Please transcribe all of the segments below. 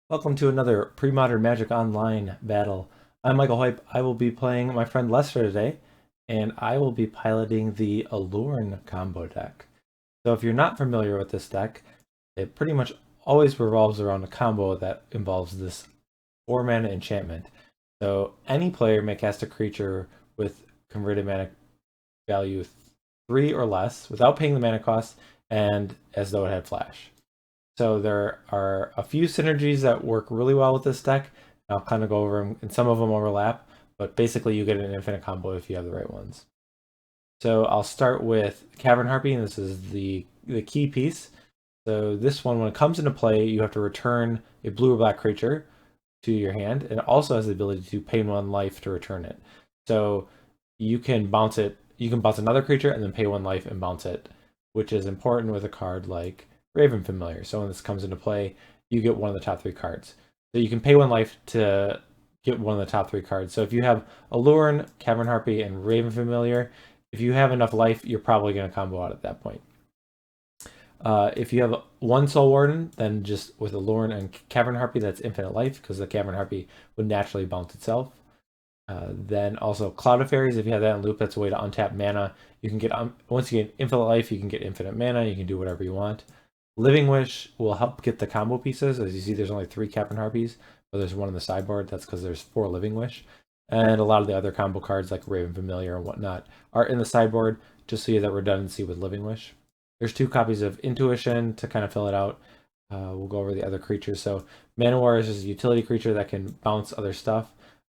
Welcome to another Premodern Magic Online battle. I'm Michael Hype. I will be playing my friend Lester today, and I will be piloting the Alluren combo deck. So if you're not familiar with this deck, it pretty much always revolves around a combo that involves this 4-mana enchantment. So any player may cast a creature with converted mana value 3 or less without paying the mana cost and as though it had flash. So there are a few synergies that work really well with this deck. I'll kind of go over them, and some of them overlap, but basically you get an infinite combo if you have the right ones. So I'll start with Cavern Harpy, and this is the key piece. So this one, when it comes into play, you have to return a blue or black creature to your hand, and it also has the ability to pay 1 life to return it. So you can bounce it, you can bounce another creature and then pay 1 life and bounce it, which is important with a card like Raven Familiar. So when this comes into play, you get one of the top 3 cards. So you can pay 1 life to get one of the top 3 cards. So if you have Aluren, Cavern Harpy, and Raven Familiar, if you have enough life, you're probably going to combo out at that point. If you have 1 Soul Warden, then just with Alluren and Cavern Harpy, that's infinite life, because the Cavern Harpy would naturally bounce itself. Then also Cloud of Faerires, if you have that in loop, that's a way to untap mana. You can get, once you get infinite life, you can get infinite mana, you can do whatever you want. Living Wish will help get the combo pieces. As you see, there's only 3 Cavern Harpies, but there's 1 in the sideboard. That's because there's 4 Living Wish. And a lot of the other combo cards like Raven Familiar and whatnot are in the sideboard, just so you have that redundancy with Living Wish. There's 2 copies of Intuition to kind of fill it out. We'll go over the other creatures. So Llanowar is just a utility creature that can bounce other stuff.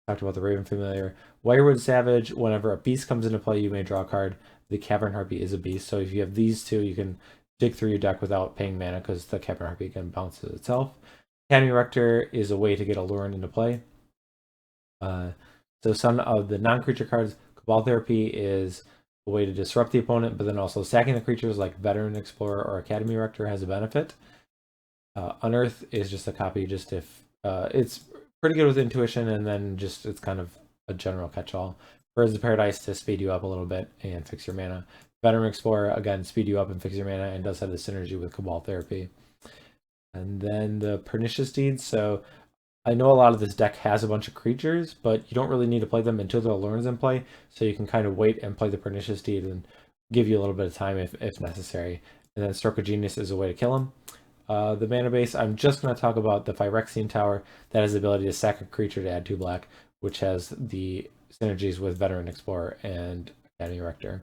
Talked about the Raven Familiar. Wirewood Savage, whenever a beast comes into play, you may draw a card. The Cavern Harpy is a beast, so if you have these 2, you can dig through your deck without paying mana because the Cavern Harpy can bounce it itself. Academy Rector is a way to get Alluren into play. So some of the non-creature cards, Cabal Therapy is a way to disrupt the opponent, but then also sacking the creatures like Veteran Explorer or Academy Rector has a benefit. Unearth is just a copy, just if it's pretty good with Intuition, and then just it's kind of a general catch-all. Birds of Paradise to speed you up a little bit and fix your mana. Veteran Explorer, again, speed you up and fix your mana, and does have the synergy with Cabal Therapy. And then the Pernicious Deed. So I know a lot of this deck has a bunch of creatures, but you don't really need to play them until the Alluren's in play, so you can kind of wait and play the Pernicious Deed and give you a little bit of time if necessary. And then Stroke of Genius is a way to kill him. The mana base, I'm just going to talk about the Phyrexian Tower that has the ability to sack a creature to add 2 black, which has the synergies with Veteran Explorer and Academy Rector.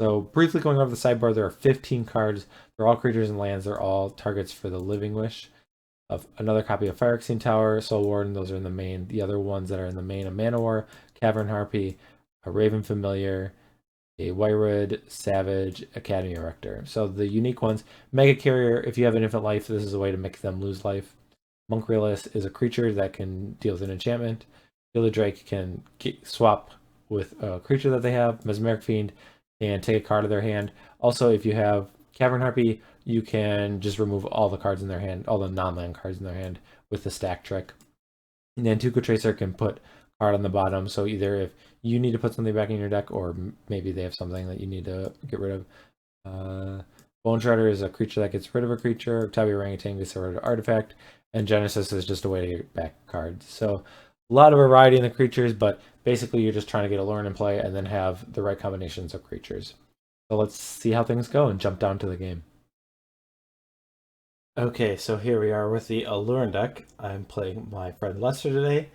So briefly going over the sideboard, there are 15 cards. They're all creatures and lands. They're all targets for the Living Wish. Of another copy of Phyrexian Tower, Soul Warden, those are in the main. The other ones that are in the main of Llanowar, Cavern Harpy, a Raven Familiar, a Wirewood Savage, Academy Rector. So the unique ones, Maggot Carrier, if you have an infinite life, this is a way to make them lose life. Monk Realist is a creature that can deal with an enchantment. Gilded Drake can swap with a creature that they have. Mesmeric Fiend and take a card of their hand. Also, if you have Cavern Harpy, you can just remove all the cards in their hand, all the non-land cards in their hand with the stack trick. And then Tuco Tracer can put card on the bottom, so either if you need to put something back in your deck, or maybe they have something that you need to get rid of. Bone Shredder is a creature that gets rid of a creature. Uktabi Orangutan gets rid of an artifact. And Genesis is just a way to get back cards. So a lot of variety in the creatures, but basically you're just trying to get Alluren in play and then have the right combinations of creatures. So let's see how things go and jump down to the game. Okay, so here we are with the Alluren deck. I'm playing my friend Lester today,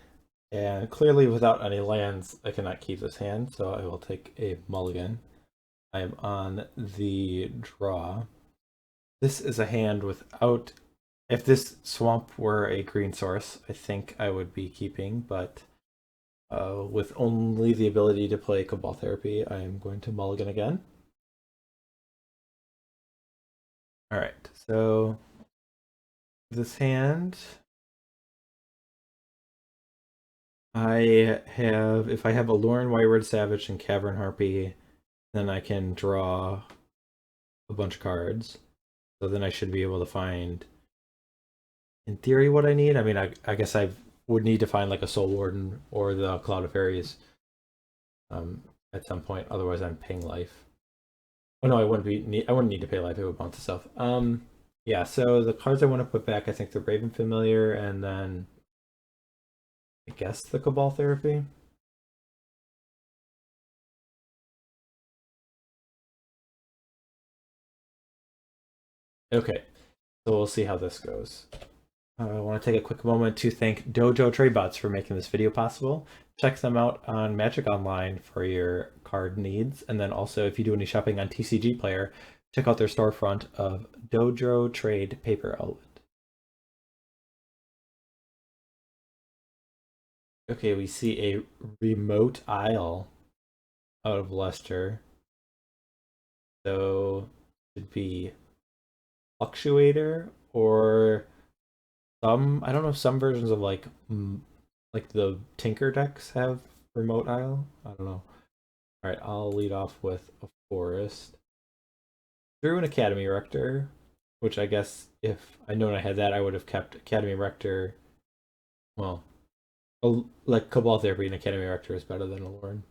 and clearly without any lands, I cannot keep this hand, so I will take a mulligan. I am on the draw. This is a hand without... If this swamp were a green source, I think I would be keeping, but with only the ability to play Cabal Therapy, I am going to mulligan again. Alright, so this hand, if I have Alluren, Wirewood Savage, and Cavern Harpy, then I can draw a bunch of cards. So then I should be able to find, in theory, what I need. I mean, I guess I would need to find like a Soul Warden or the Cloud of Faerires at some point. Otherwise, I'm paying life. Oh no, I wouldn't need to pay life. It would bounce itself. Yeah, so the cards I want to put back, I think the Raven Familiar, and then I guess the Cabal Therapy. Okay, so we'll see how this goes. I want to take a quick moment to thank DojoTradeBots for making this video possible. Check them out on Magic Online for your card needs. And then also, if you do any shopping on TCG Player, check out their storefront of Dojo Trade Paper Outlet. Okay, we see a remote isle out of Leicester. So it would be Fluctuator or some, I don't know if some versions of like the Tinker decks have remote isle. I don't know. All right, I'll lead off with a forest. Through an Academy Rector, which I guess if I known I had that, I would have kept Academy Rector. Well, like Cabal Therapy and Academy Rector is better than Alluren.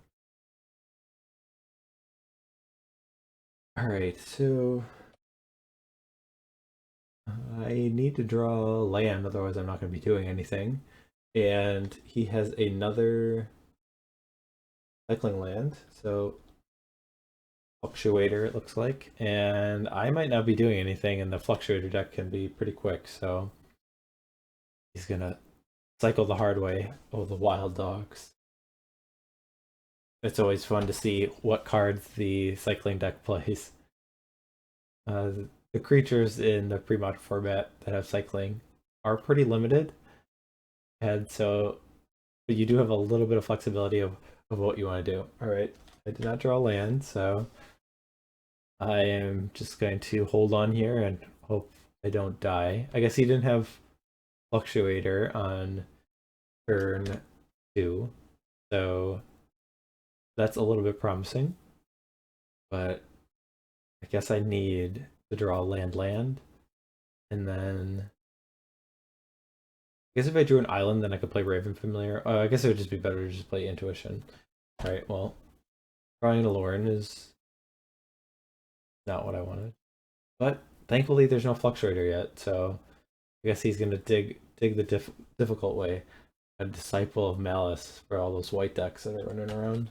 All right, so I need to draw land, otherwise I'm not going to be doing anything. And he has another cycling land, so Fluctuator it looks like. And I might not be doing anything, and the Fluctuator deck can be pretty quick, so he's gonna cycle the hard way. Oh, the wild dogs. It's always fun to see what cards the cycling deck plays. The creatures in the pre-modern format that have cycling are pretty limited, and so but you do have a little bit of flexibility of what you want to do. All right, I did not draw land, so I am just going to hold on here and hope I don't die. I guess he didn't have Fluctuator on turn 2, so that's a little bit promising, but I guess I need to draw land, and then I guess if I drew an island, then I could play Raven Familiar. I guess it would just be better to just play Intuition. All right, well, drawing Alluren is not what I wanted, but thankfully there's no Fluctuator yet, so I guess he's gonna dig the difficult way. A Disciple of Malice for all those white decks that are running around.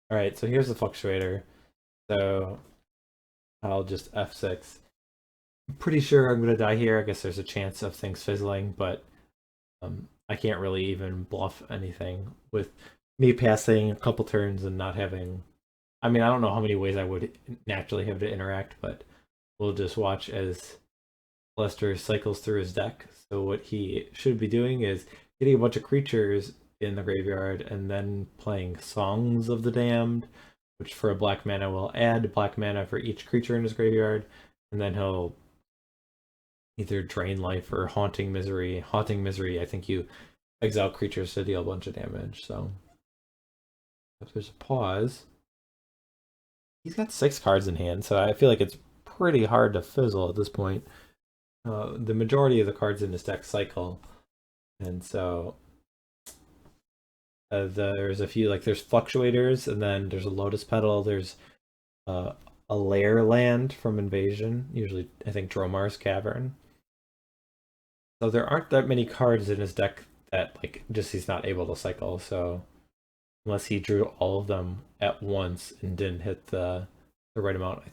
All right, so here's the Fluctuator. So I'll just F6. I'm pretty sure I'm gonna die here. I guess there's a chance of things fizzling, but I can't really even bluff anything with me passing a couple turns and not having. I mean, I don't know how many ways I would naturally have to interact, but we'll just watch as Lester cycles through his deck. So what he should be doing is getting a bunch of creatures in the graveyard and then playing Songs of the Damned, which for a black mana will add black mana for each creature in his graveyard, and then he'll either Drain Life or Haunting Misery. Haunting Misery, I think you exile creatures to deal a bunch of damage, so if there's a pause. He's got 6 cards in hand, so I feel like it's pretty hard to fizzle at this point. The majority of the cards in this deck cycle, and so there's a few, like there's Fluctuators, and then there's a Lotus Petal, there's a Lair land from Invasion, usually I think Dromar's Cavern. So there aren't that many cards in his deck that like just he's not able to cycle, so unless he drew all of them at once and didn't hit the right amount,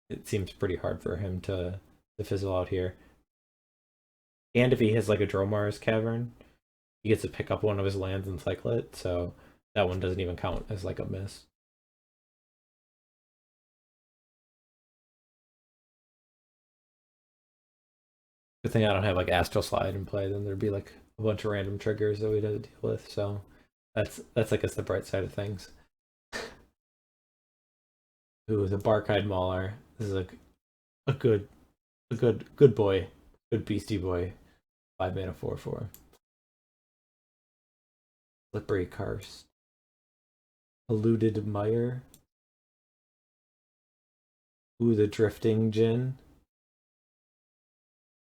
it seems pretty hard for him to fizzle out here. And if he has like a Dromar's Cavern, he gets to pick up one of his lands and cycle it, so that one doesn't even count as like a miss. Good thing I don't have like Astral Slide in play, then there'd be like a bunch of random triggers that we'd have to deal with, so that's I guess the bright side of things. Ooh, the Barkeyed Mauler. This is a good boy. Good beastie boy. 5 mana 4/4. Slippery Karst. Eluded Mire. Ooh, the Drifting Djinn.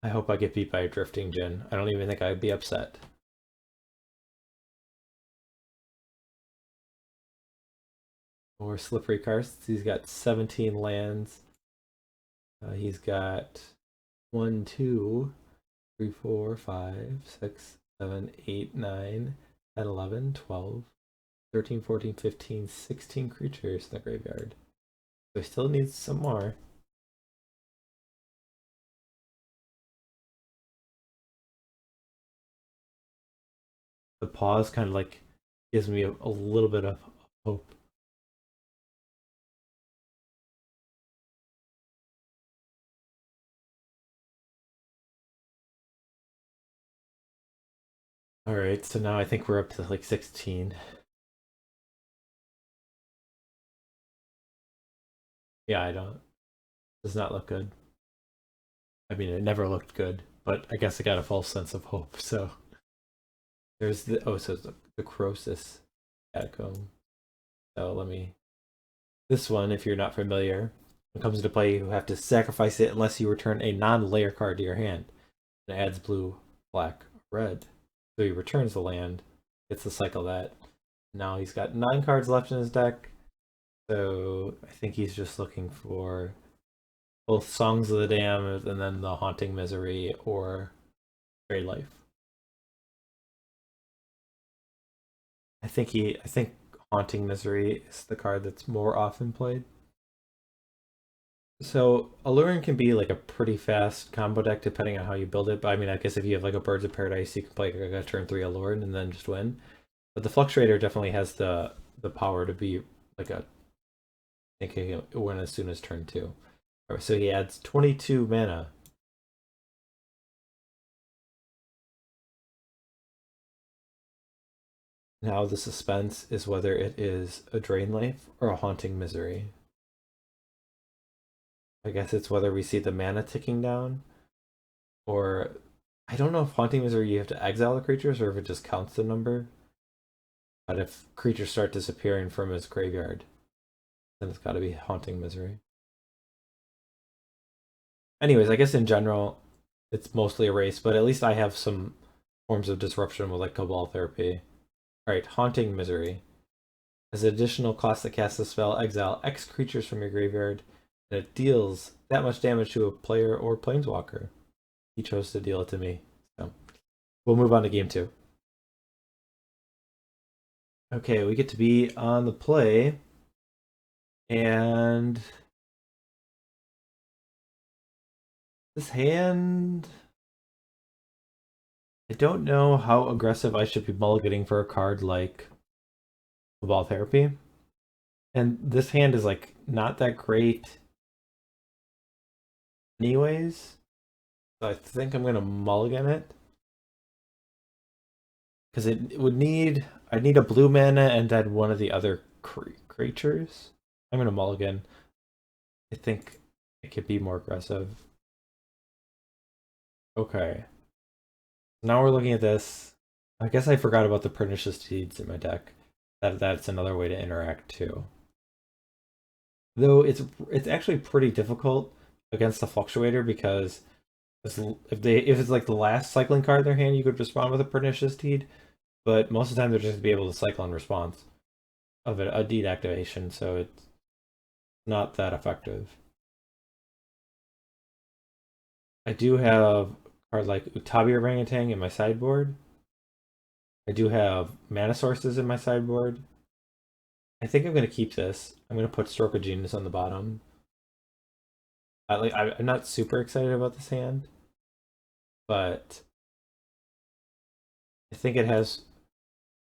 I hope I get beat by a Drifting Djinn. I don't even think I'd be upset. or Slippery Karsts. He's got 17 lands. He's got 1, 2, 3, 4, 5, 6, 7, 8, 9, 10, 11, 12, 13, 14, 15, 16 creatures in the graveyard. So he still needs some more. The pause kind of like gives me a little bit of hope. All right, so now I think we're up to like 16. Yeah, I don't. Does not look good. I mean, it never looked good, but I guess I got a false sense of hope. So there's the so the Croesus Catacomb. So let me. This one, if you're not familiar, when it comes into play, you have to sacrifice it unless you return a non-layer card to your hand. It adds blue, black, red. So he returns the land, gets to cycle that. Now he's got 9 cards left in his deck. So I think he's just looking for both Songs of the Damned and then the Haunting Misery or Trade Life. I think Haunting Misery is the card that's more often played. So Alluren can be like a pretty fast combo deck depending on how you build it. But I mean, I guess if you have like a Birds of Paradise, you can play like a turn 3 Alluren and then just win. But the Fluctuator definitely has the power to be like a I think he can win as soon as turn 2. Right, so he adds 22 mana. Now the suspense is whether it is a Drain Life or a Haunting Misery. I guess it's whether we see the mana ticking down, or I don't know if Haunting Misery you have to exile the creatures or if it just counts the number. But if creatures start disappearing from his graveyard, then it's got to be Haunting Misery. Anyways, I guess in general, it's mostly a race, but at least I have some forms of disruption with like Cabal Therapy. Alright, Haunting Misery. As an additional cost that casts the spell, exile X creatures from your graveyard, and it deals that much damage to a player or planeswalker. He chose to deal it to me. So we'll move on to game 2. Okay, we get to be on the play. And this hand, I don't know how aggressive I should be mulliganing for a card like Cabal Therapy. And this hand is like not that great anyways. So I think I'm gonna mulligan it. Because it would need I'd need a blue mana and then one of the other creatures. I'm gonna mulligan. I think it could be more aggressive. Okay. Now we're looking at this. I guess I forgot about the Pernicious Deeds in my deck. That's another way to interact too. Though it's actually pretty difficult against the Fluctuator because if it's like the last cycling card in their hand, you could respond with a Pernicious Deed, but most of the time they're just gonna be able to cycle in response of a deed activation, so it's not that effective. I do have a card like Uktabi Orangutan in my sideboard. I do have mana sources in my sideboard. I think I'm gonna keep this. I'm gonna put Stroke of Genius on the bottom. I'm not super excited about this hand, but I think it has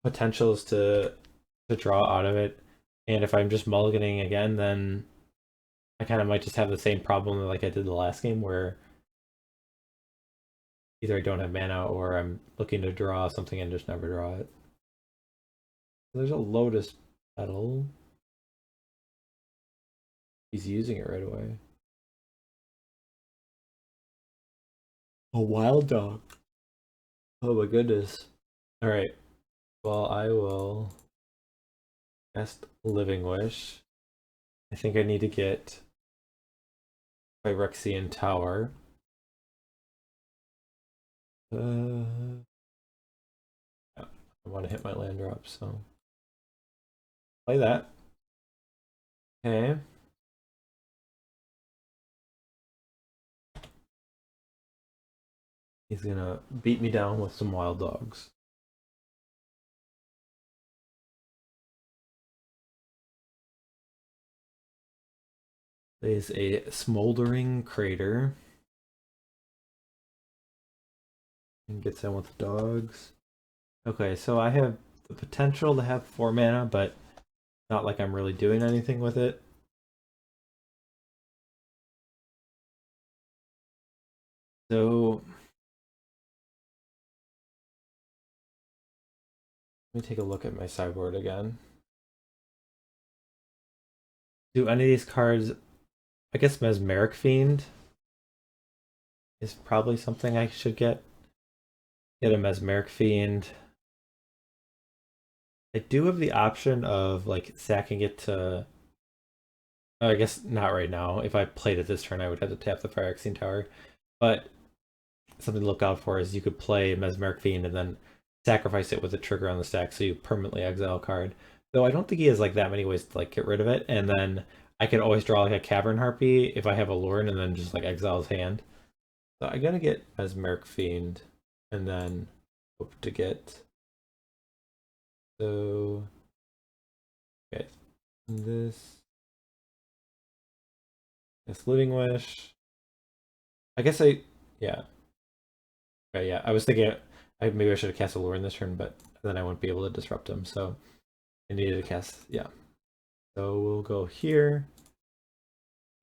potentials to draw out of it. And if I'm just mulliganing again, then I kind of might just have the same problem like I did the last game, where either I don't have mana or I'm looking to draw something and just never draw it. There's a Lotus Petal. He's using it right away. A wild dog. Oh my goodness. Alright. Well, I will cast Living Wish. I think I need to get Phyrexian Tower. I want to hit my land drop, so play that. Okay. He's gonna beat me down with some wild dogs. There's a smoldering crater. And gets in with the dogs. Okay, so I have the potential to have 4 mana, but not like I'm really doing anything with it. So let me take a look at my sideboard again. Do any of these cards, I guess Mesmeric Fiend is probably something I should get. Get a Mesmeric Fiend. I do have the option of like sacking it to. Oh, I guess not right now. If I played it this turn, I would have to tap the Phyrexian Tower. But something to look out for is you could play Mesmeric Fiend and then sacrifice it with a trigger on the stack, so you permanently exile a card. Though I don't think he has like that many ways to like get rid of it, and then I could always draw like a Cavern Harpy if I have Alluren and then just like exile his hand. So I gotta get Mesmeric Fiend and then hope to get. So okay, this Living Wish. I guess yeah. Okay, yeah. I was thinking maybe I should have cast Alluren this turn, but then I wouldn't be able to disrupt him, so I needed to cast, yeah. So we'll go here.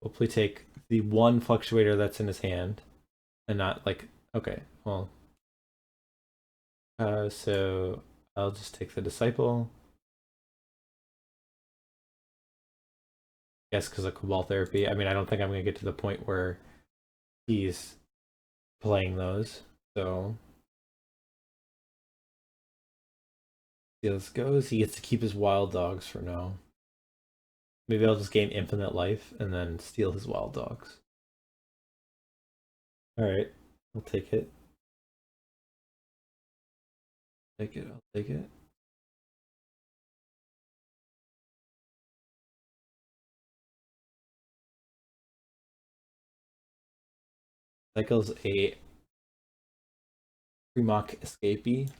Hopefully take the one Fluctuator that's in his hand and not like, okay, well. So I'll just take the Disciple. Yes, because of Cabal Therapy. I mean, I don't think I'm going to get to the point where he's playing those, so. See how this goes. He gets to keep his wild dogs for now. Maybe I'll just gain infinite life and then steal his wild dogs. Alright, I'll take it. Take it, I'll take it. Cycle's a Premok Escapee.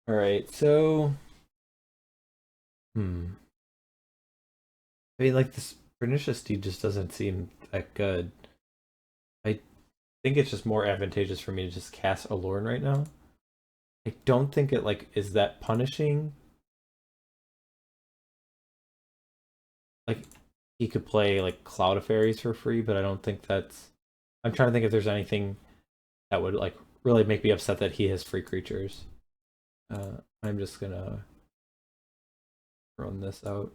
Alright, so I mean, like, this Pernicious Deed just doesn't seem that good. I think it's just more advantageous for me to just cast Alluren right now. I don't think it, like, is that punishing. Like, he could play, like, Cloud of Faerires for free, but I don't think that's... I'm trying to think if there's anything that would, like, really make me upset that he has free creatures. I'm just gonna run this out.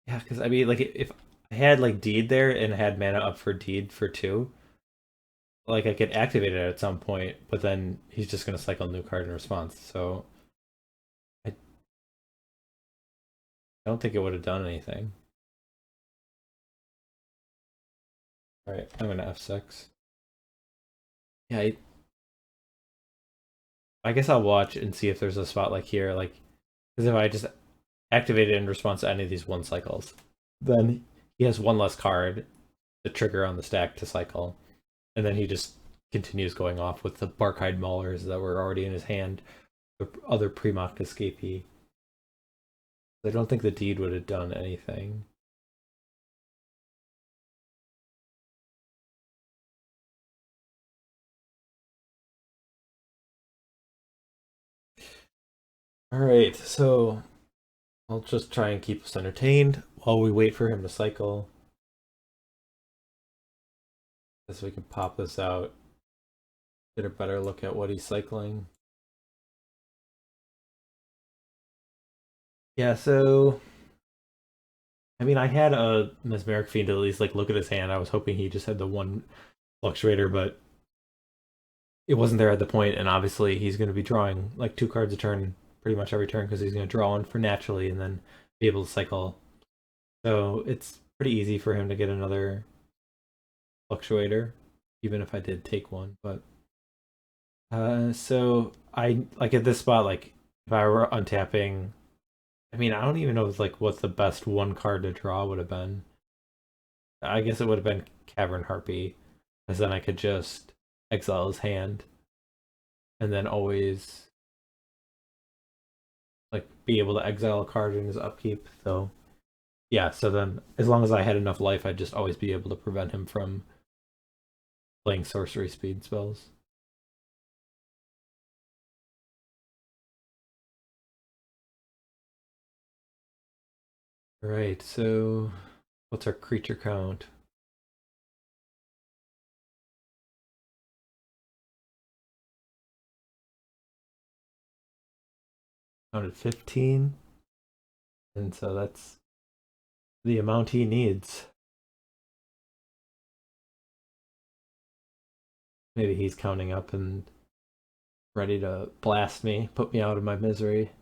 Yeah, because I mean, like, if I had like Deed there and had mana up for Deed for 2, like I could activate it at some point, but then he's just gonna cycle a new card in response. So I don't think it would have done anything. All right, I'm gonna F6. Yeah, I guess I'll watch and see if there's a spot like here, like, because if I just activate it in response to any of these 1 cycles, then he has 1 less card to trigger on the stack to cycle, and then he just continues going off with the Barkhide Maulers that were already in his hand, the other Premok Escapee. I don't think the Deed would have done anything. Alright, so I'll just try and keep us entertained while we wait for him to cycle. So we can pop this out, get a better look at what he's cycling. Yeah, so I mean, I had a Mesmeric Fiend to at least like look at his hand. I was hoping he just had the 1 Fluctuator, but it wasn't there at the point, and obviously he's going to be drawing like 2 cards a turn pretty much every turn because he's going to draw 1 for naturally and then be able to cycle. So it's pretty easy for him to get another Fluctuator, even if I did take 1, but So I like at this spot, like if I were untapping, I mean, I don't even know like what the best one card to draw would have been. I guess it would have been Cavern Harpy, because then I could just exile his hand and then always like be able to exile a card in his upkeep. So yeah, so then as long as I had enough life, I'd just always be able to prevent him from playing sorcery speed spells. Right, so what's our creature count? Counted 15. And so that's the amount he needs. Maybe he's counting up and ready to blast me, put me out of my misery.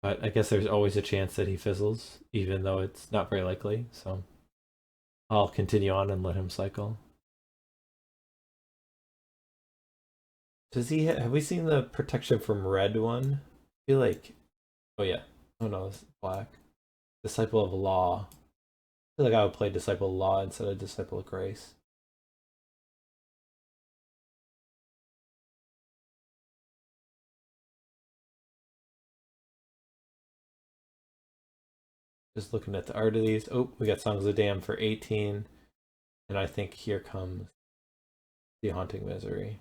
But I guess there's always a chance that he fizzles, even though it's not very likely. So I'll continue on and let him cycle. Does he have we seen the protection from red one? I feel like, oh yeah, oh no, it's black. Disciple of Law. I feel like I would play Disciple of Law instead of Disciple of Grace. Just looking at the art of these. Oh, we got Songs of Dam for 18. And I think here comes the Haunting Misery.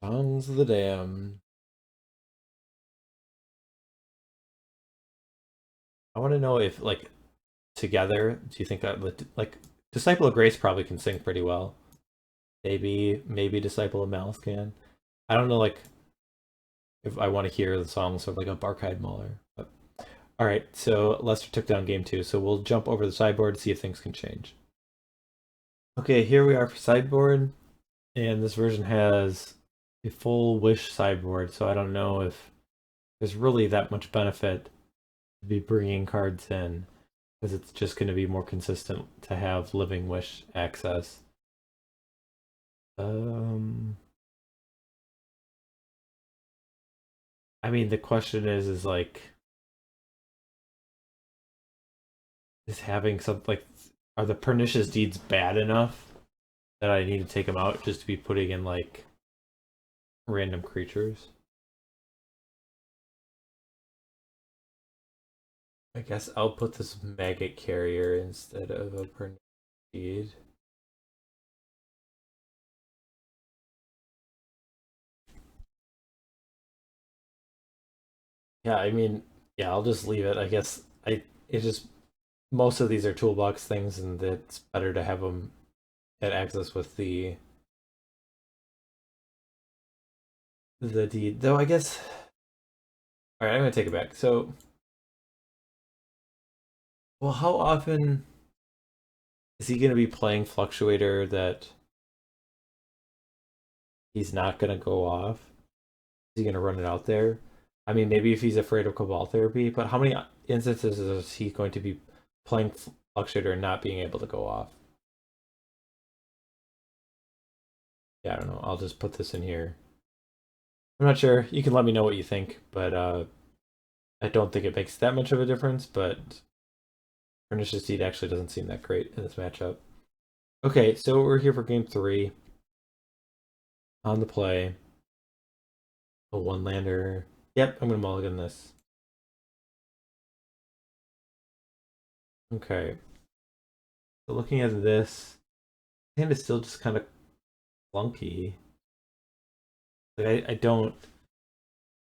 Songs of the Dam. I want to know if, like, together, do you think that, like, Disciple of Grace probably can sing pretty well. Maybe Disciple of Malice can. I don't know, like, if I want to hear the songs of, like, a Barkhide Mauler. But all right, so Lester took down game 2, so we'll jump over the sideboard to see if things can change. Okay, here we are for sideboard, and this version has a full wish sideboard, so I don't know if there's really that much benefit to be bringing cards in, because it's just going to be more consistent to have Living Wish access. I mean, the question is like, is having something like, are the Pernicious Deeds bad enough that I need to take them out just to be putting in like random creatures? I guess I'll put this Maggot Carrier instead of a Pernicious Deed. Yeah, I mean, yeah, I'll just leave it. I guess it just most of these are toolbox things, and it's better to have them at access with the deed. Though I guess, all right, I'm gonna take it back. So, well, how often is he gonna be playing Fluctuator that he's not gonna go off? Is he gonna run it out there? I mean, maybe if he's afraid of Cabal Therapy, but how many instances is he going to be playing Fluctuator and not being able to go off? Yeah, I don't know. I'll just put this in here. I'm not sure. You can let me know what you think, but I don't think it makes that much of a difference, but Pernicious Deed actually doesn't seem that great in this matchup. Okay, so we're here for game 3. On the play. A one-lander. Yep, I'm going to mulligan this. Okay. So looking at this, hand is still just kind of clunky. Like I don't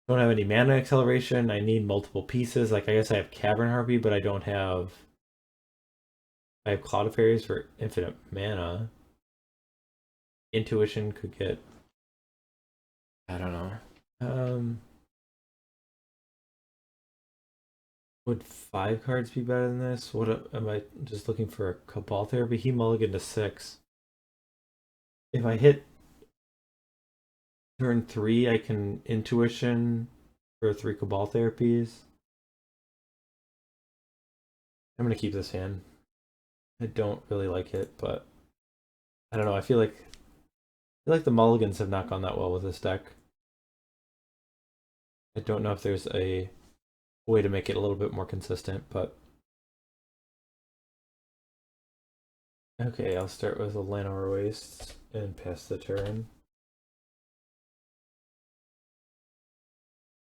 have any mana acceleration. I need multiple pieces. Like I guess I have Cavern Harpy, but I don't have. I have Cloud of Faerires for infinite mana. Intuition could get. I don't know. Would 5 cards be better than this? What am I just looking for a Cabal Therapy? He mulliganed to 6. If I hit turn 3, I can Intuition for 3 Cabal Therapies. I'm gonna keep this hand. I don't really like it, but I don't know. I feel like the mulligans have not gone that well with this deck. I don't know if there's a way to make it a little bit more consistent, but okay, I'll start with a Llanowar Wastes and pass the turn.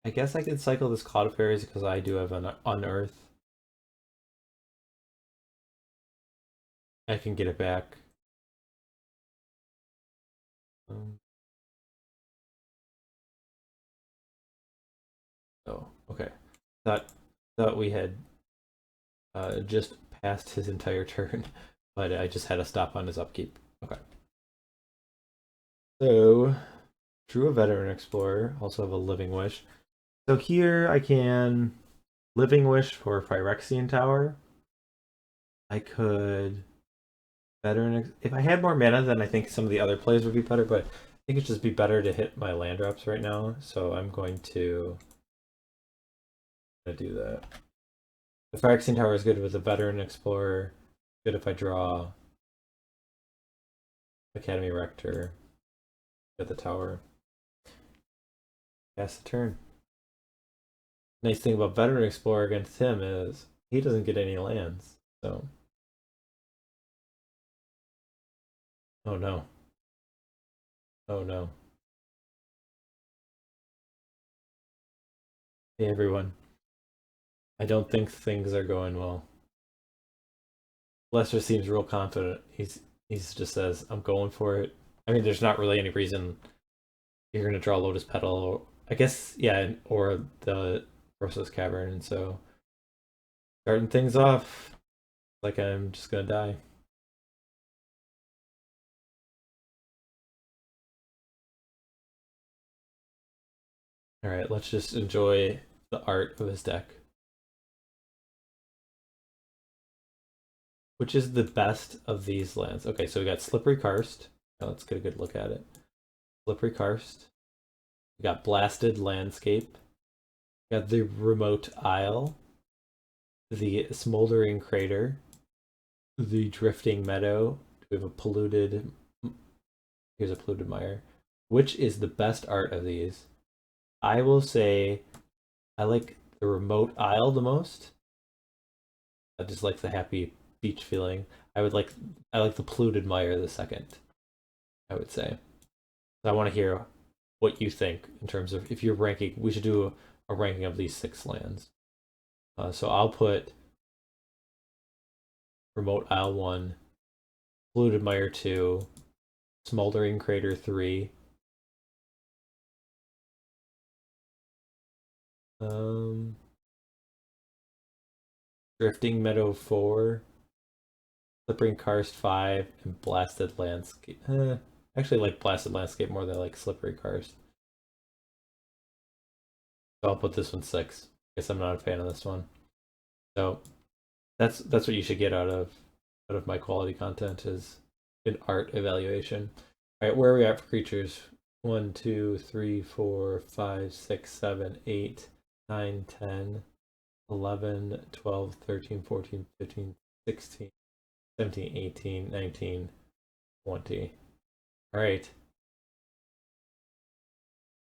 I guess I could cycle this Cloud of Faerires because I do have an Unearth. I can get it back. Oh, okay. Thought we had just passed his entire turn, but I just had to stop on his upkeep. Okay. So, drew a Veteran Explorer, also have a Living Wish. So here I can Living Wish for Phyrexian Tower. I could if I had more mana, then I think some of the other plays would be better, but I think it'd just be better to hit my land drops right now, so I'm going to do that. The Phyrexian Tower is good with a Veteran Explorer. Good if I draw Academy Rector at the tower. Pass the turn. Nice thing about Veteran Explorer against him is he doesn't get any lands, so. Oh no. Oh no. Hey everyone. I don't think things are going well. Lester seems real confident. He's just says, I'm going for it. I mean, there's not really any reason you're going to draw Lotus Petal. I guess, yeah, or the Process Cavern. And so, starting things off like I'm just going to die. Alright, let's just enjoy the art of his deck. Which is the best of these lands? Okay, so we got Slippery Karst. Now let's get a good look at it. Slippery Karst. We got Blasted Landscape. We got the Remote Isle. The Smoldering Crater. The Drifting Meadow. We have a polluted. Here's a polluted mire. Which is the best art of these? I will say I like the Remote Isle the most. I just like the happy beach feeling. I like the polluted mire the second, I would say. So I want to hear what you think in terms of if you're ranking. We should do a ranking of these 6 lands. So I'll put Remote Isle 1, Polluted Mire 2, Smoldering Crater 3. Drifting Meadow 4, Slippery Karst 5, and Blasted Landscape. Actually, I like Blasted Landscape more than I like Slippery Karst. So I'll put this one 6. I guess I'm not a fan of this one. So that's what you should get out of my quality content is an art evaluation. All right, where are we at for creatures? 1, 2, 3, 4, 5, 6, 7, 8, 9, 10, 11, 12, 13, 14, 15, 16, 17, 18, 19, 20. All right.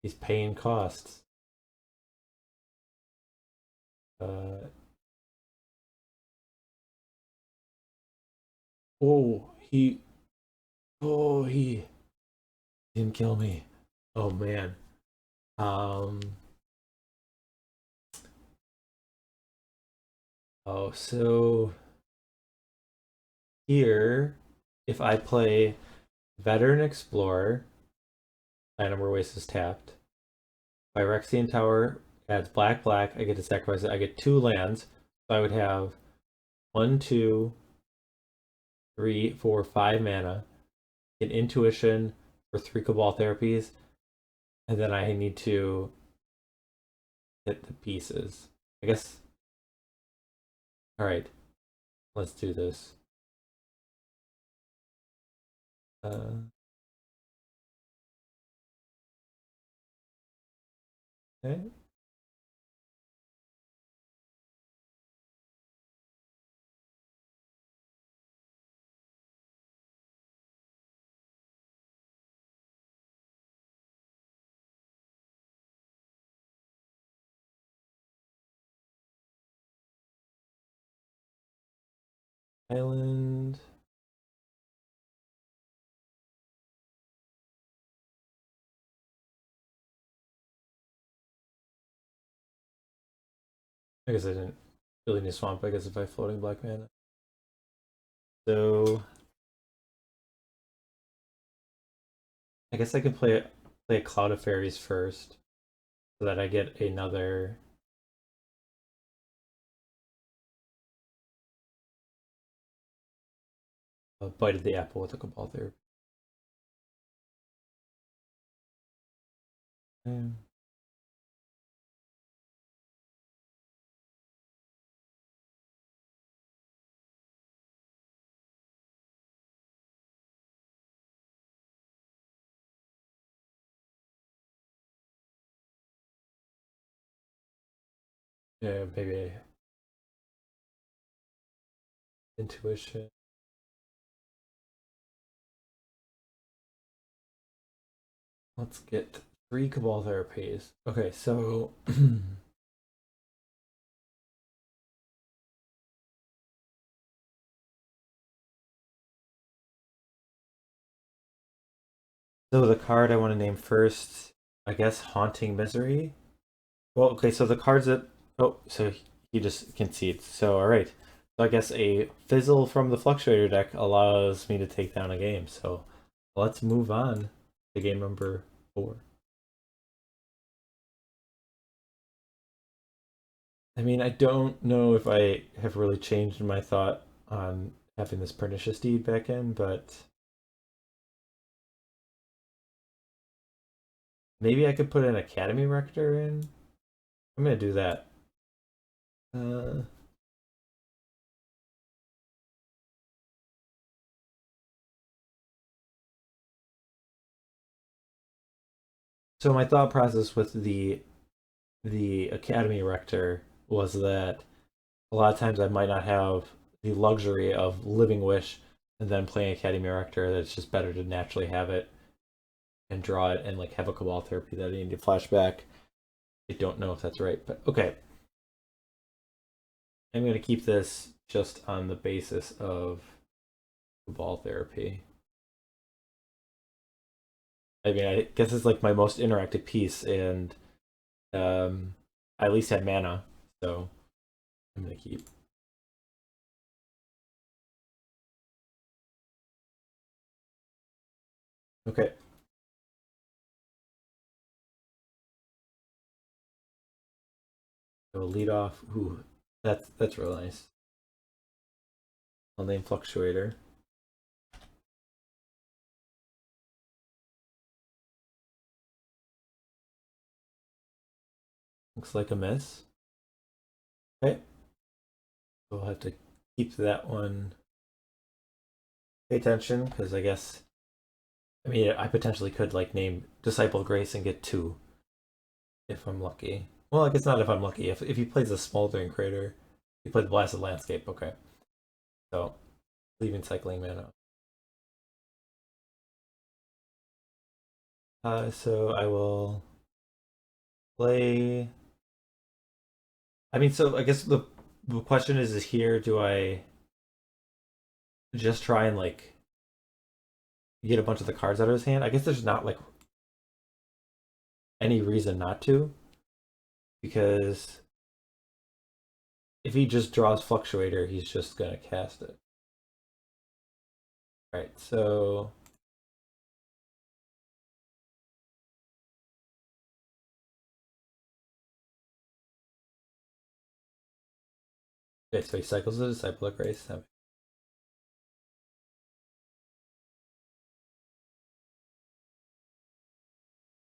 He's paying costs. He didn't kill me. Oh man. Oh, so here, if I play Veteran Explorer, Llanowar Wastes is tapped. Phyrexian Tower adds black, I get to sacrifice it. I get 2 lands. So I would have 1, 2, 3, 4, 5 mana. Get Intuition for 3 Cabal Therapies. And then I need to hit the pieces. I guess. Alright. Let's do this. Okay. Island. I guess I didn't really need swamp. I guess if I floating black mana. So I guess I can play a Cloud of Faerires first, so that I get another. Bite of the apple with a Cabal Therapy. Yeah, maybe intuition. Let's get 3 Cabal Therapies. Okay, so so the card I want to name first, I guess Haunting Misery. Well, okay, so the cards that so he just concedes. So all right. So I guess a fizzle from the Fluctuator deck allows me to take down a game. So let's move on to game number 4. I mean, I don't know if I have really changed my thought on having this Pernicious Deed back in, but maybe I could put an Academy Rector in. I'm gonna do that. Uh, so my thought process with the Academy Rector was that a lot of times I might not have the luxury of Living Wish and then playing Academy Rector. That it's just better to naturally have it and draw it and like have a Cabal Therapy that I need to flashback. I don't know if that's right, but okay. I'm going to keep this just on the basis of Cabal Therapy. I mean, I guess it's like my most interactive piece, and I at least have mana, so I'm going to keep. Okay. So lead off. Ooh, that's real nice. I'll name Fluctuator. Looks like a miss. Okay. We'll have to keep that one. Pay attention, because I guess, I mean, I potentially could like name Disciple of Grace and get 2 if I'm lucky. Well, I guess not if I'm lucky. If he plays a Smoldering Crater, he plays Blasted Landscape. Okay, so leaving Cycling Mana. So I will play. I mean, so I guess the question is here: do I just try and like get a bunch of the cards out of his hand? I guess there's not like any reason not to, because if he just draws Fluctuator, he's just gonna cast it. Right, so okay, so he cycles the Disciple of Grace.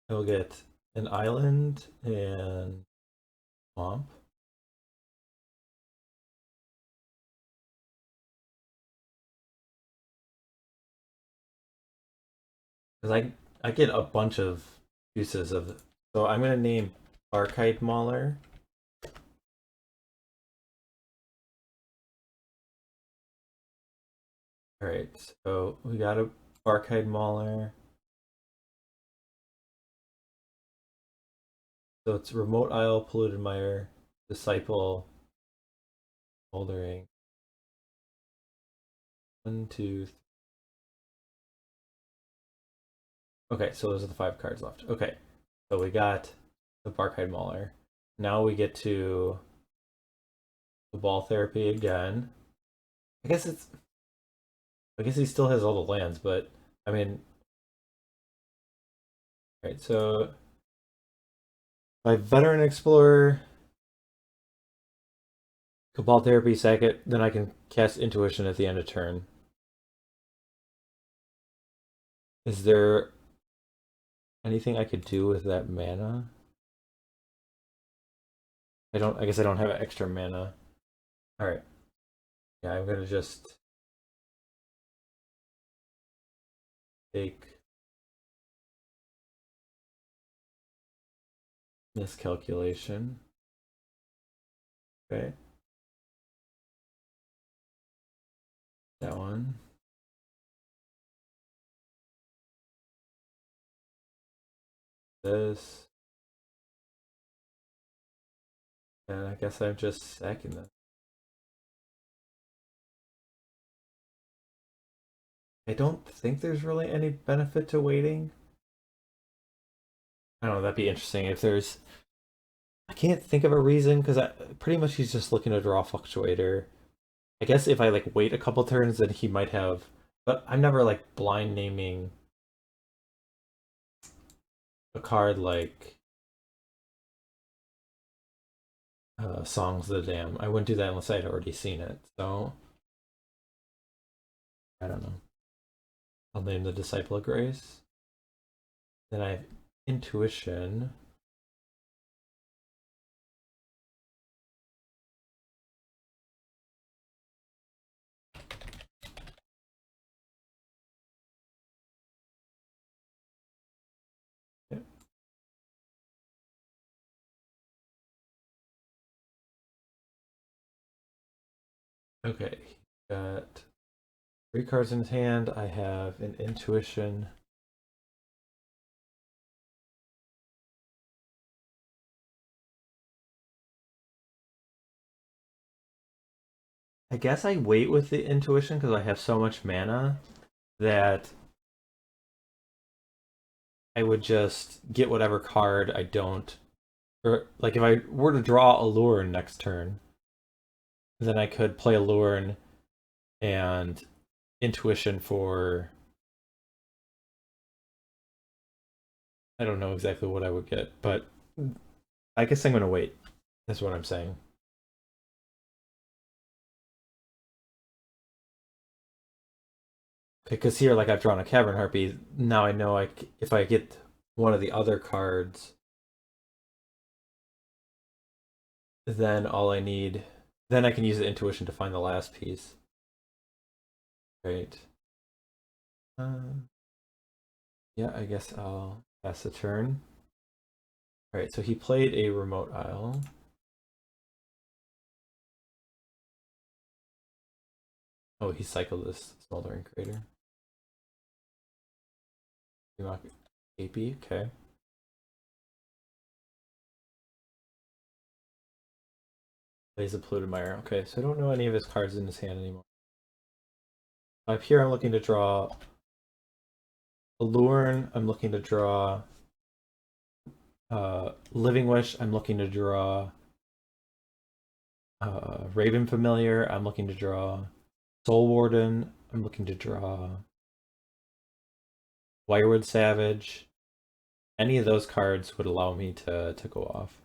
He'll get an island and swamp. Because I get a bunch of uses of. So I'm gonna name Archite Mauler. All right, so we got a Archite Mauler. So it's Remote Isle, Polluted Mire, Disciple, Moldering. 1, 2, 3. Okay, so those are the 5 cards left. Okay, so we got the Barkhide Mauler. Now we get to Cabal Therapy again. I guess he still has all the lands, but I mean, right. So my Veteran Explorer, Cabal Therapy, sack it, then I can cast Intuition at the end of turn. Is there anything I could do with that mana? I guess I don't have extra mana. Alright. Yeah, I'm gonna just take this calculation. Okay. That one. This. And I guess I'm just sacking this. I don't think there's really any benefit to waiting. I don't know, that'd be interesting if there's... I can't think of a reason, because pretty much he's just looking to draw Fluctuator. I guess if I like wait a couple turns, then he might have... But I'm never like blind naming a card like Songs of the Dam. I wouldn't do that unless I had already seen it, so... I don't know. I'll name the Disciple of Grace. Then I have Intuition. Okay, got 3 cards in his hand. I have an Intuition. I guess I wait with the Intuition because I have so much mana that I would just get whatever card I don't... Or, like, if I were to draw Alluren next turn, then I could play Alluren and Intuition for... I don't know exactly what I would get, but I guess I'm going to wait. That's what I'm saying. Because here, like, I've drawn a Cavern Harpy. Now I know if I get one of the other cards, then all I need... Then I can use the Intuition to find the last piece. Right. Yeah, I guess I'll pass the turn. Alright, so he played a Remote Isle. Oh, he cycled this Smoldering Crater. AP, okay. Plays a Polluted Mire. Okay, so I don't know any of his cards in his hand anymore. Up here I'm looking to draw Alluren, I'm looking to draw Living Wish, I'm looking to draw Raven Familiar, I'm looking to draw Soul Warden, I'm looking to draw Wirewood Savage. Any of those cards would allow me to go off.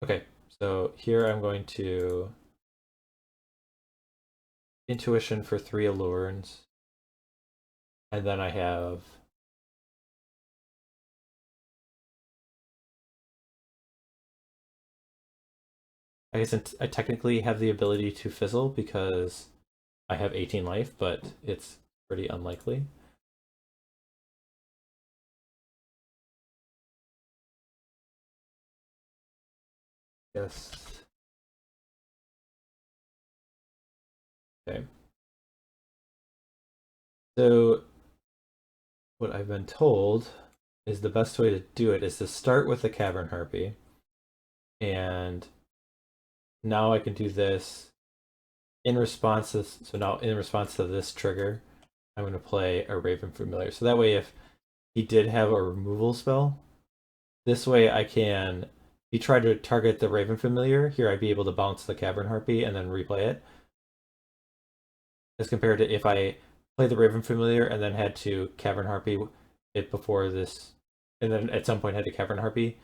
Okay, so here I'm going to Intuition for 3 Allurens. And then I have I guess I technically have the ability to fizzle because I have 18 life, but it's pretty unlikely. Yes. Okay. So what I've been told is the best way to do it is to start with the Cavern Harpy and now I can do this in response to, so now in response to this trigger, I'm going to play a Raven Familiar. So that way, if he did have a removal spell, this way I can, if he tried to target the Raven Familiar, here I'd be able to bounce the Cavern Harpy and then replay it. As compared to if I played the Raven Familiar and then had to Cavern Harpy it before this, and then at some point had to Cavern Harpy.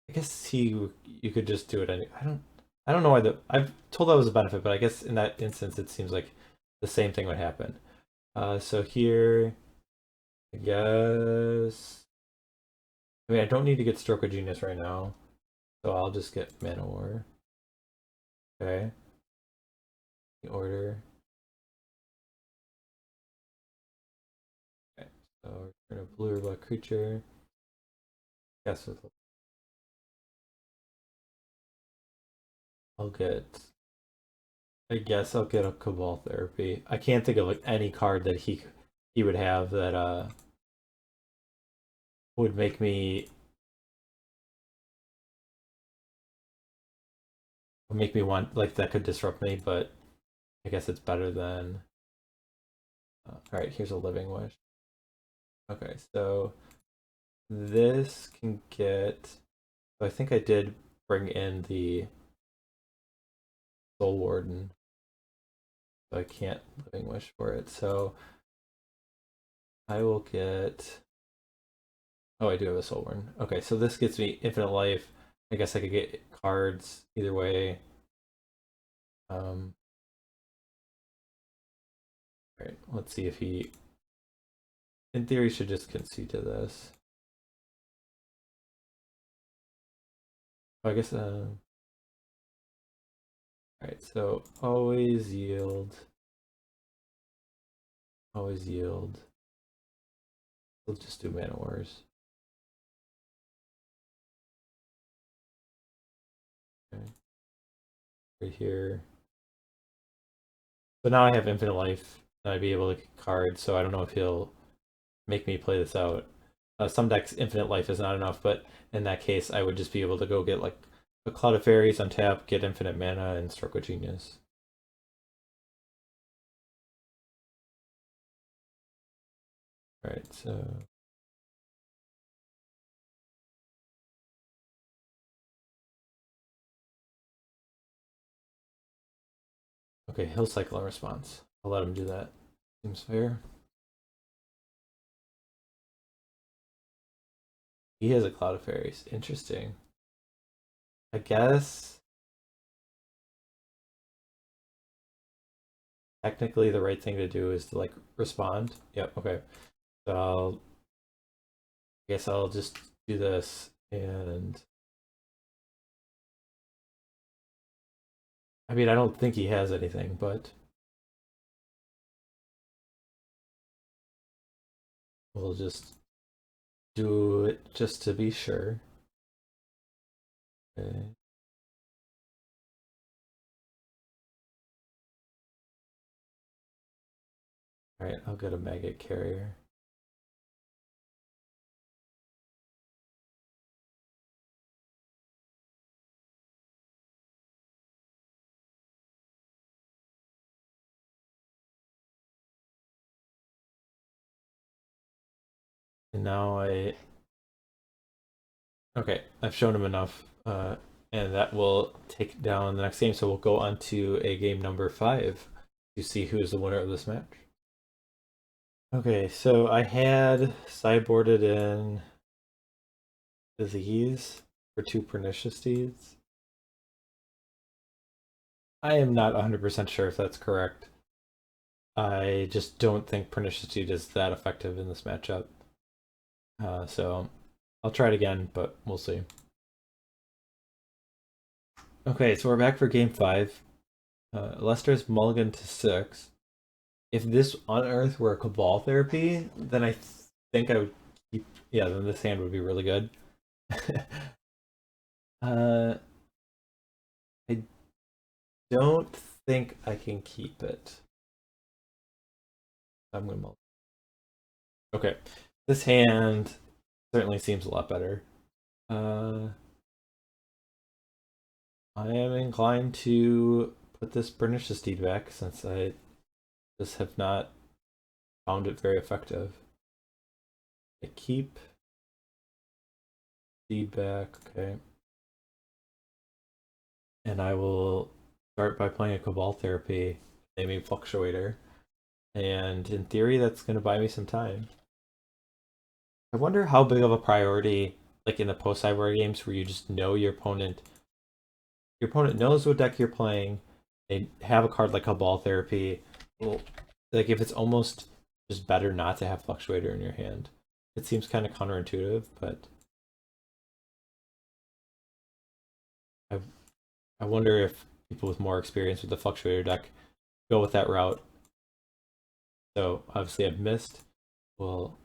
I guess you could just do it. I don't know why I've told that was a benefit, but I guess in that instance it seems like the same thing would happen. So here, I guess. I mean, I don't need to get Stroke of Genius right now, so I'll just get Llanowar. Okay. The order. Okay, so we're gonna blue or black creature. Yes, with I guess I'll get a Cabal Therapy. I can't think of like any card that he would have that would make me want, like, that could disrupt me, but I guess it's better than alright, here's a Living Wish. Okay, so this can get, I think I did bring in the Soul Warden, so I can't Living Wish for it, so I will get, oh, I do have a Soul Warden. Okay, so this gets me infinite life. I guess I could get cards either way. Alright, let's see if he, in theory, should just concede to this. I guess, alright, so always yield. Always yield. We'll just do Mana Wars. Okay. Right here. So now I have infinite life, and I'd be able to get cards, so I don't know if he'll make me play this out. Some decks, infinite life is not enough, but in that case, I would just be able to go get like a Cloud of Faerires on tap, get infinite mana, and Stroke of Genius. Alright, so okay, he'll cycle in response. I'll let him do that. Seems fair. He has a Cloud of Faerires. Interesting. I guess technically the right thing to do is to like respond. Yep, okay. So I guess I'll just do this, and I mean, I don't think he has anything, but we'll just do it just to be sure. Okay. Alright, I'll get a Maggot Carrier. And now okay, I've shown him enough, and that will take down the next game. So we'll go on to a game number 5 to see who is the winner of this match. Okay, so I had sideboarded in these for 2 Pernicious Deeds. I am not 100% sure if that's correct. I just don't think Pernicious Deed is that effective in this matchup. So I'll try it again, but we'll see. Okay, so we're back for game 5. Lester's mulligan to 6. If this Unearth were a Cabal Therapy, then I think I would keep, yeah, then this hand would be really good. I don't think I can keep it. I'm gonna mulligan. Okay, this hand certainly seems a lot better. I am inclined to put this Pernicious Deed back since I just have not found it very effective. I keep Deed back, okay. And I will start by playing a Cabal Therapy, naming Fluctuator. And in theory, that's going to buy me some time. I wonder how big of a priority, like in the post-Sideboard games where you just know your opponent knows what deck you're playing, they have a card like Cabal Therapy. Well, like if it's almost just better not to have Fluctuator in your hand. It seems kind of counterintuitive, but I wonder if people with more experience with the Fluctuator deck go with that route. So obviously I've missed. We'll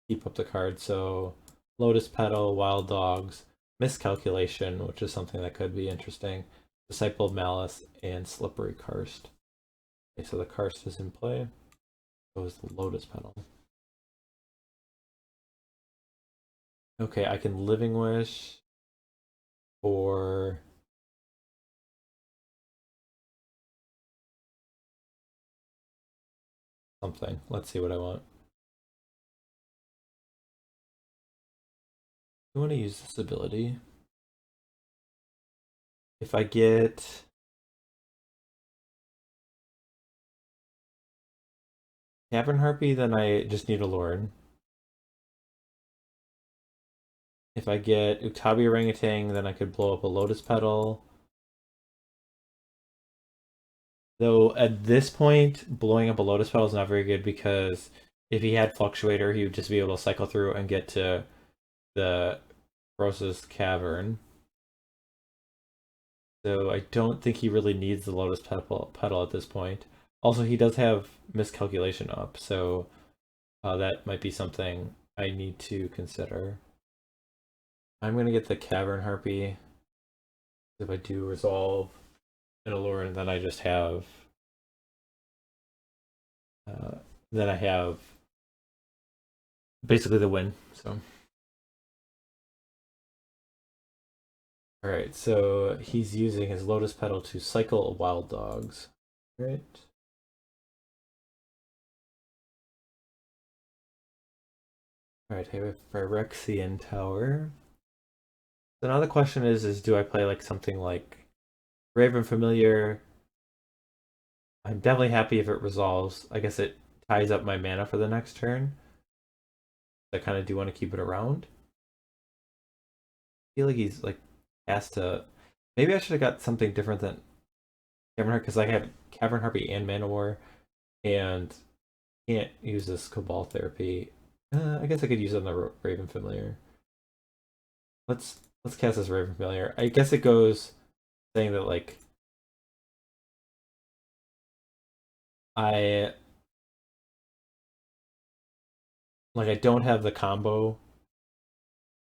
keep up the card. So Lotus Petal, Wild Dogs, Miscalculation, which is something that could be interesting, Disciple of Malice, and Slippery Karst. Okay, so the Karst is in play. So is the Lotus Petal. Okay, I can Living Wish for something. Let's see what I want. I want to use this ability. If I get Cavern Harpy, then I just need Alluren. If I get Uktabi Orangutan, then I could blow up a Lotus Petal. Though at this point, blowing up a Lotus Petal is not very good because if he had Fluctuator, he would just be able to cycle through and get to the Rosa's Cavern. So I don't think he really needs the Lotus Petal at this point. Also, he does have Miscalculation up, so that might be something I need to consider. I'm going to get the Cavern Harpy. If I do resolve an Alluren, then I just have then I have basically the win. So alright, so he's using his Lotus Petal to cycle Wild Dogs. Right. Alright, I have a Phyrexian Tower. So now the question is do I play like something like Raven Familiar? I'm definitely happy if it resolves. I guess it ties up my mana for the next turn. I kind of do want to keep it around. I feel like he's like has to. Maybe I should have got something different than Cavern Harpy because I have Cavern Harpy and Llanowar, and can't use this Cabal Therapy. I guess I could use it on the Raven Familiar. Let's cast this Raven Familiar. I guess it goes saying that like I I don't have the combo.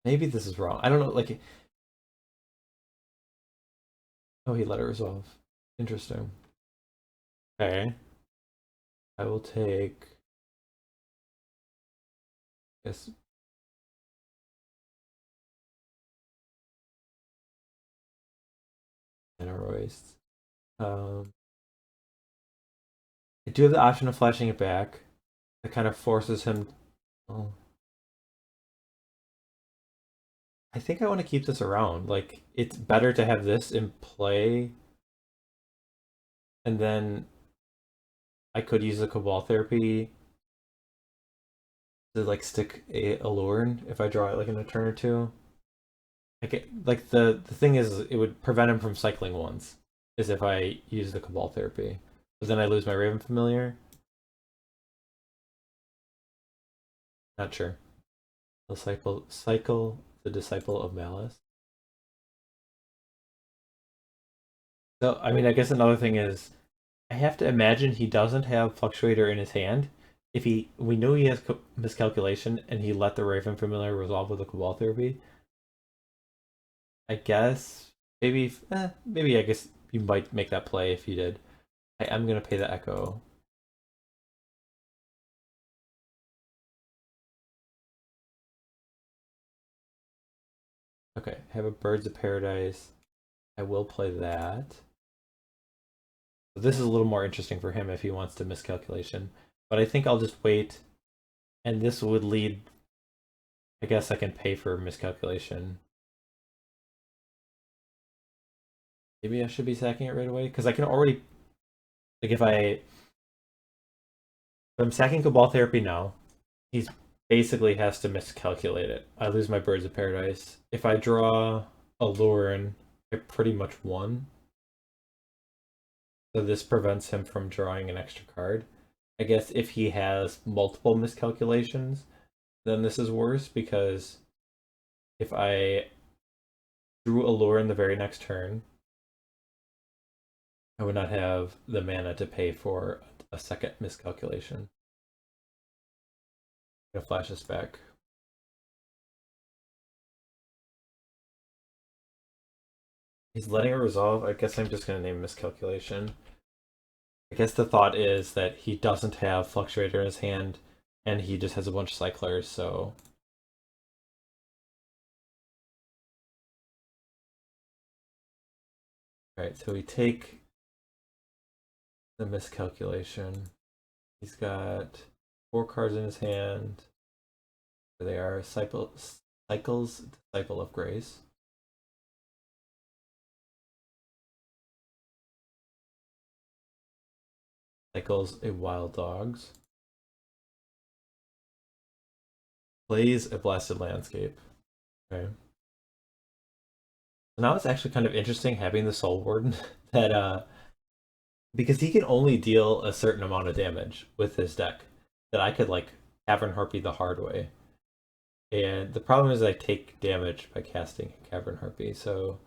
Maybe this is wrong. I don't know. Like, oh, he let it resolve. Interesting. Okay, I will take this. Llanowar Wastes. I do have the option of flashing it back. That kind of forces him. Oh, I think I want to keep this around. Like, it's better to have this in play, and then I could use the Cabal Therapy to like stick a Alluren if I draw it like in a turn or two. Like the thing is, it would prevent him from cycling once. Is if I use the Cabal Therapy, but then I lose my Raven Familiar. Not sure. I'll cycle the Disciple of Malice. So I mean, I guess another thing is I have to imagine he doesn't have Fluctuator in his hand. If we know he has Miscalculation, and he let the Raven Familiar resolve with the Cabal Therapy. I guess maybe I guess you might make that play if you did. I'm gonna pay the Echo. Okay, have a Birds of Paradise. I will play that. This is a little more interesting for him if he wants to miscalculation. But I think I'll just wait. And this would lead... I guess I can pay for miscalculation. Maybe I should be sacking it right away? Because I can already... Like if I'm sacking Cabal Therapy now, he's basically has to miscalculate it. I lose my Birds of Paradise. If I draw Alluren, I pretty much won. So this prevents him from drawing an extra card. I guess if he has multiple miscalculations, then this is worse, because if I drew Alluren the very next turn, I would not have the mana to pay for a second miscalculation. I'm gonna flash this back. He's letting it resolve. I guess I'm just gonna name miscalculation. I guess the thought is that he doesn't have Fluctuator in his hand, and he just has a bunch of cyclers, so... Alright, so we take the miscalculation. He's got 4 cards in his hand. They are Cycles, Disciple of Grace. Cycles a Wild Dogs. Plays a Blasted Landscape. Okay. So now it's actually kind of interesting having the Soul Warden that because he can only deal a certain amount of damage with his deck, that I could like Cavern Harpy the hard way. And the problem is I take damage by casting Cavern Harpy, so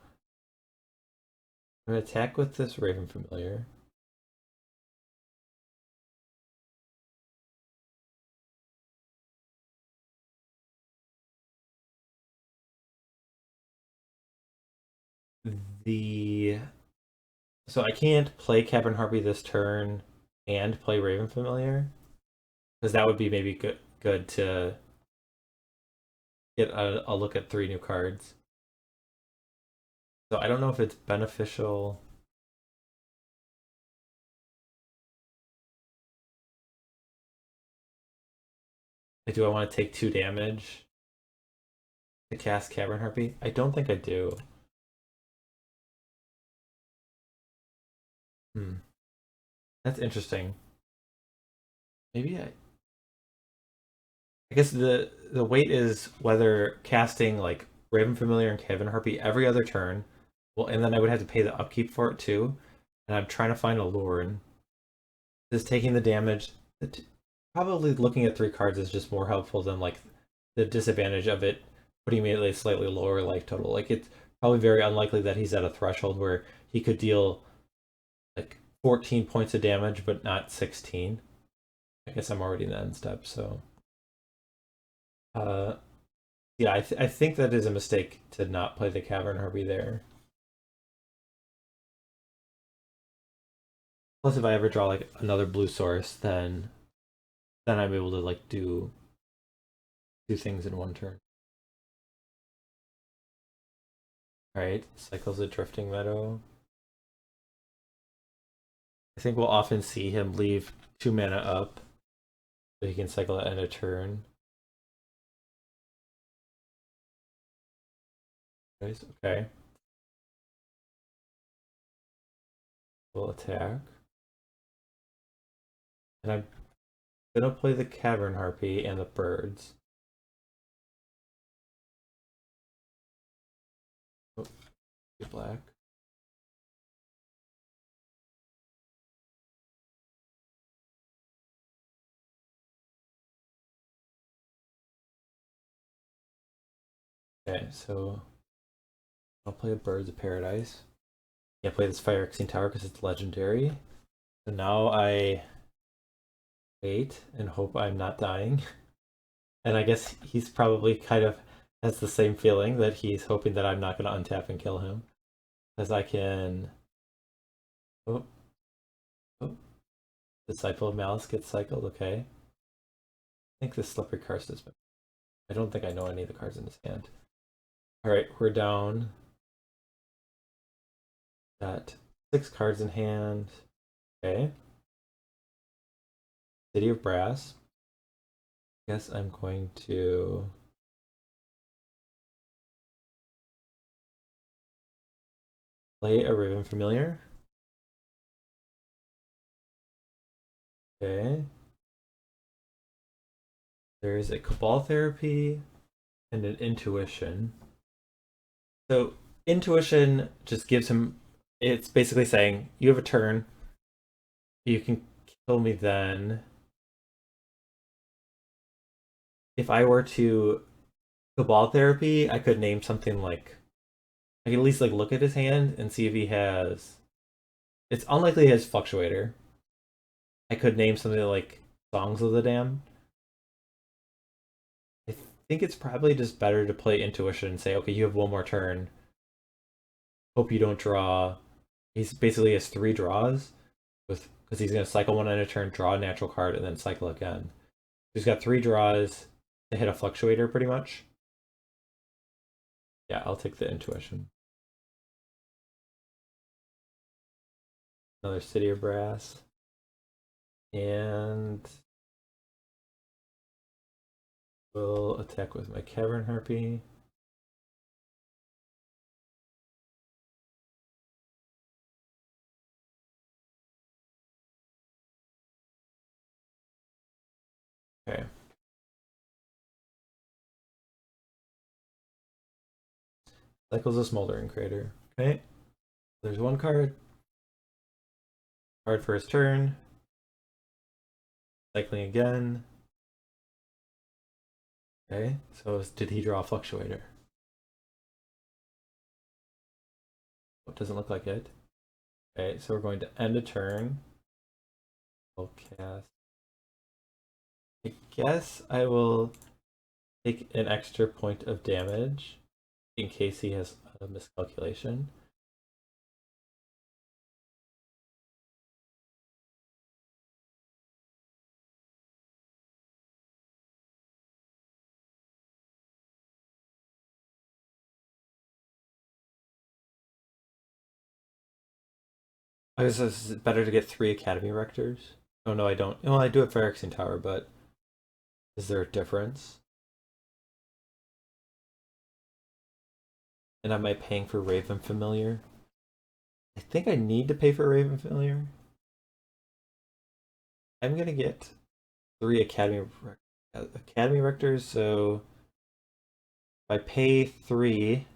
I'm gonna attack with this Raven Familiar. So I can't play Cavern Harpy this turn and play Raven Familiar, because that would be maybe good to get a look at 3 new cards. So I don't know if it's beneficial. Like, do I want to take 2 damage to cast Cavern Harpy? I don't think I do. That's interesting. Maybe I guess the weight is whether casting like Raven Familiar and Cavern Harpy every other turn, well, and then I would have to pay the upkeep for it too. And I'm trying to find Alluren. Is taking the damage. Probably looking at 3 cards is just more helpful than like the disadvantage of it putting me at a slightly lower life total. Like it's probably very unlikely that he's at a threshold where he could deal like 14 points of damage, but not 16. I guess I'm already in the end step, so. Yeah, I think that is a mistake to not play the Cavern Harpy there. Plus, if I ever draw like another blue source, then I'm able to like do things in one turn. Alright, cycles a Drifting Meadow. I think we'll often see him leave 2 mana up, so he can cycle at end of turn. Okay. We'll attack. And I'm gonna play the Cavern Harpy and the birds. Oh, black. Okay, so I'll play a Birds of Paradise. Can't play this Phyrexian Tower because it's legendary. So now I wait and hope I'm not dying. And I guess he's probably kind of has the same feeling, that he's hoping that I'm not going to untap and kill him. Because I can... Oh. Disciple of Malice gets cycled, okay. I think this Slippery Karst has been... I don't think I know any of the cards in his hand. Alright, we're down Got 6 cards in hand. Okay. City of Brass. Guess I'm going to play a Raven Familiar. Okay. There's a Cabal Therapy and an Intuition. So Intuition just gives him, it's basically saying, you have a turn. You can kill me then. If I were to Cabal Therapy, I could name something like, I could at least like look at his hand and see if he has, it's unlikely he has Fluctuator. I could name something like Songs of the Damned. I think it's probably just better to play Intuition and say, okay, you have one more turn. Hope you don't draw. He's basically has 3 draws with because he's gonna cycle one in a turn, draw a natural card, and then cycle again. He's got 3 draws to hit a Fluctuator pretty much. Yeah, I'll take the Intuition. Another City of Brass. And we'll attack with my Cavern Harpy. Okay. Cycles a Smoldering Crater. Okay. There's 1 card. Card for his turn. Cycling again. Okay, so did he draw a Fluctuator? Oh, it doesn't look like it. Okay, so we're going to end a turn. I'll cast. I guess I will take an extra point of damage in case he has a miscalculation. I guess it's better to get 3 Academy Rectors. Oh no, I don't. Well, I do have Phyrexian Tower, but is there a difference? And am I paying for Raven Familiar? I think I need to pay for Raven Familiar. I'm gonna get 3 Academy Rectors, so if I pay 3,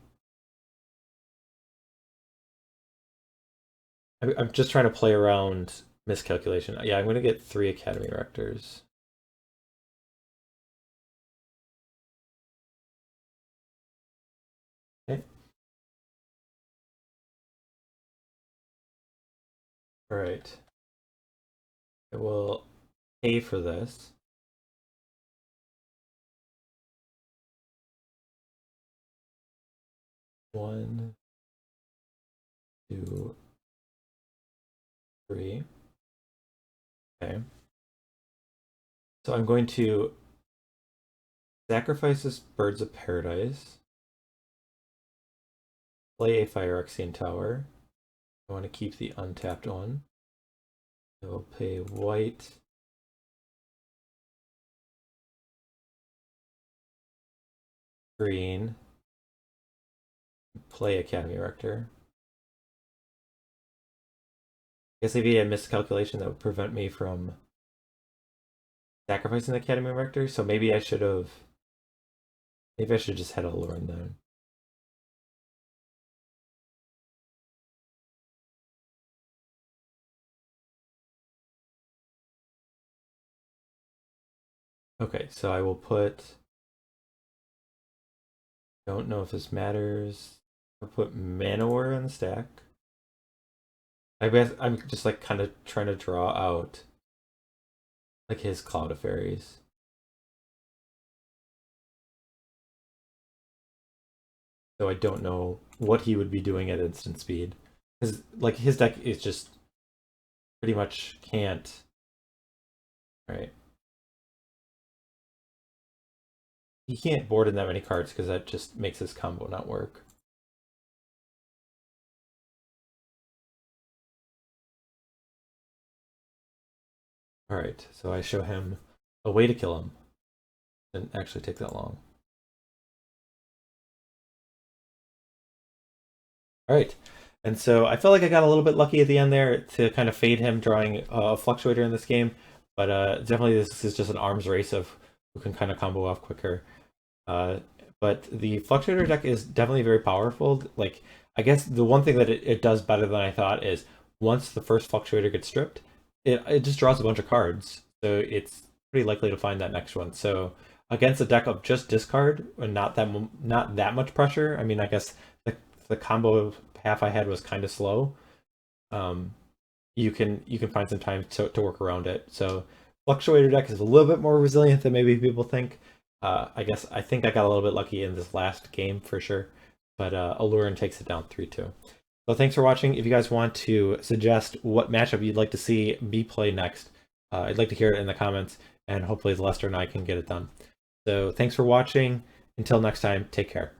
I'm just trying to play around miscalculation. Yeah, I'm gonna get 3 Academy Rectors. Okay. All right. I will pay for this. One, 2, 3. Okay. So I'm going to sacrifice this Birds of Paradise. Play a Phyrexian Tower. I want to keep the untapped one. I will pay white. Green. Play Academy Rector. I guess if he had miscalculation, that would prevent me from sacrificing the Academy Rector. So maybe I should have. Maybe I should just head Alluren then. Okay, so I will put. Don't know if this matters. I'll put Llanowar on the stack. I guess I'm just like kind of trying to draw out like his Cloud of Faerires. So I don't know what he would be doing at instant speed. Because like his deck is just pretty much can't. Right. He can't board in that many cards because that just makes his combo not work. All right, so I show him a way to kill him. Didn't actually take that long. All right, and so I felt like I got a little bit lucky at the end there to kind of fade him drawing a Fluctuator in this game, but definitely this is just an arms race of who can kind of combo off quicker. But the Fluctuator deck is definitely very powerful. Like, I guess the one thing that it does better than I thought is once the first Fluctuator gets stripped, it just draws a bunch of cards, so it's pretty likely to find that next one. So against a deck of just discard and not that much pressure, I mean, I guess the combo half I had was kind of slow. You can find some time to work around it. So Fluctuator deck is a little bit more resilient than maybe people think. I think I got a little bit lucky in this last game for sure, but Alluren takes it down 3-2. So thanks for watching. If you guys want to suggest what matchup you'd like to see me play next, I'd like to hear it in the comments, and hopefully Lester and I can get it done. So thanks for watching. Until next time, take care.